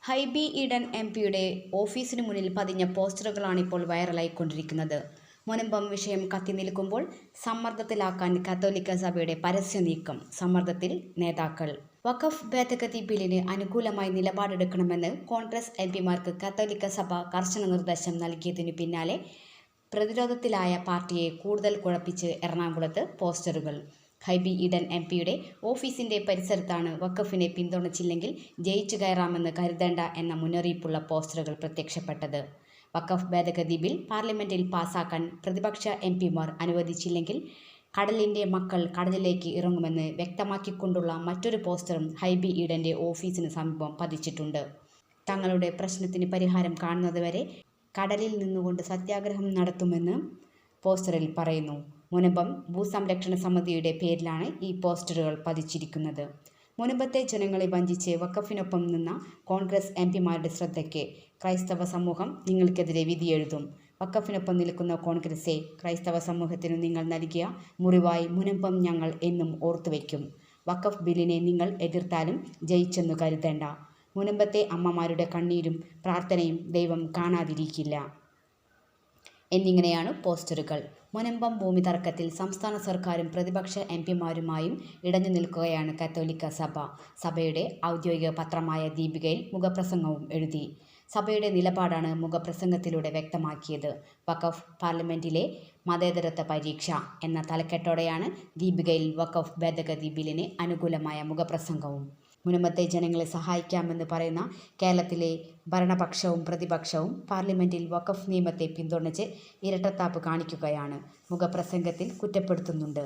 ഹൈബി ഈഡൻ എംപിയുടെ ഓഫീസിനു മുന്നിൽ പതിഞ്ഞ പോസ്റ്ററുകളാണിപ്പോൾ വൈറലായിക്കൊണ്ടിരിക്കുന്നത്. മുനമ്പം വിഷയം കത്തിനിൽക്കുമ്പോൾ സമ്മർദ്ദത്തിലാക്കാൻ കത്തോലിക്ക സഭയുടെ പരസ്യ നീക്കം. സമ്മർദ്ദത്തിൽ നേതാക്കൾ. വഖഫ് ഭേദഗതി ബില്ലിന് അനുകൂലമായി നിലപാടെടുക്കണമെന്ന് കോൺഗ്രസ് എംപിമാർക്ക് കത്തോലിക്ക സഭ കർശന നിർദ്ദേശം നൽകിയതിനു പിന്നാലെ പ്രതിരോധത്തിലായ പാർട്ടിയെ കൂടുതൽ കുഴപ്പിച്ച് എറണാകുളത്ത് പോസ്റ്ററുകൾ. ഹൈബി ഈഡൻ എംപിയുടെ ഓഫീസിന്റെ പരിസരത്താണ് വഖഫിനെ പിന്തുണച്ചില്ലെങ്കിൽ ജയിച്ചു കയറാമെന്ന് കരുതേണ്ട എന്ന മുന്നറിയിപ്പുള്ള പോസ്റ്ററുകൾ പ്രത്യക്ഷപ്പെട്ടത്. വഖഫ് ഭേദഗതി ബിൽ പാർലമെന്റിൽ പാസാക്കാൻ പ്രതിപക്ഷ എംപിമാർ അനുവദിച്ചില്ലെങ്കിൽ കടലിന്റെ മക്കൾ കടലിലേക്ക് ഇറങ്ങുമെന്ന് വ്യക്തമാക്കിക്കൊണ്ടുള്ള മറ്റൊരു പോസ്റ്ററും ഹൈബി ഈഡന്റെ ഓഫീസിന് സമീപം പതിച്ചിട്ടുണ്ട്. തങ്ങളുടെ പ്രശ്നത്തിന് പരിഹാരം കാണുന്നതുവരെ കടലിൽ നിന്നുകൊണ്ട് സത്യാഗ്രഹം നടത്തുമെന്ന് പോസ്റ്ററിൽ പറയുന്നു. മുനമ്പം ഭൂസംരക്ഷണ സമിതിയുടെ പേരിലാണ് ഈ പോസ്റ്ററുകൾ പതിച്ചിരിക്കുന്നത്. മുനമ്പത്തെ ജനങ്ങളെ വഞ്ചിച്ച് വഖഫിനൊപ്പം നിന്ന കോൺഗ്രസ് എംപിമാരുടെ ശ്രദ്ധയ്ക്ക്. ക്രൈസ്തവ സമൂഹം നിങ്ങൾക്കെതിരെ വിധിയെഴുതും. വഖഫിനൊപ്പം നിൽക്കുന്ന കോൺഗ്രസെ, ക്രൈസ്തവ സമൂഹത്തിനു നിങ്ങൾ നൽകിയ മുറിവായി മുനമ്പം ഞങ്ങൾ എന്നും ഓർത്തുവയ്ക്കും. വഖഫ് ബില്ലിനെ നിങ്ങൾ എതിർത്താലും ജയിച്ചെന്നു കരുതേണ്ട. മുനമ്പത്തെ അമ്മമാരുടെ കണ്ണീരും പ്രാർത്ഥനയും ദൈവം കാണാതിരിക്കില്ല എന്നിങ്ങനെയാണ് പോസ്റ്ററുകൾ. മുനമ്പം ഭൂമി തർക്കത്തിൽ സംസ്ഥാന സർക്കാരും പ്രതിപക്ഷ എംപിമാരുമായും ഇടഞ്ഞു നിൽക്കുകയാണ് കത്തോലിക്ക സഭ. സഭയുടെ ഔദ്യോഗിക പത്രമായ ദീപികയിൽ മുഖപ്രസംഗവും എഴുതി. സഭയുടെ നിലപാടാണ് മുഖപ്രസംഗത്തിലൂടെ വ്യക്തമാക്കിയത്. വഖഫ് പാർലമെന്റിലെ മതേതരത്വ പരീക്ഷ എന്ന തലക്കെട്ടോടെയാണ് ദീപികയിൽ വഖഫ് ഭേദഗതി ബില്ലിന് അനുകൂലമായ മുഖപ്രസംഗവും. മുനമ്പത്തെ ജനങ്ങളെ സഹായിക്കാമെന്ന് പറയുന്ന കേരളത്തിലെ ഭരണപക്ഷവും പ്രതിപക്ഷവും പാർലമെന്റിൽ വഖഫ് നിയമത്തെ പിന്തുണച്ച് ഇരട്ടത്താപ്പ് കാണിക്കുകയാണ്. മുഖപ്രസംഗത്തിൽ കുറ്റപ്പെടുത്തുന്നുണ്ട്.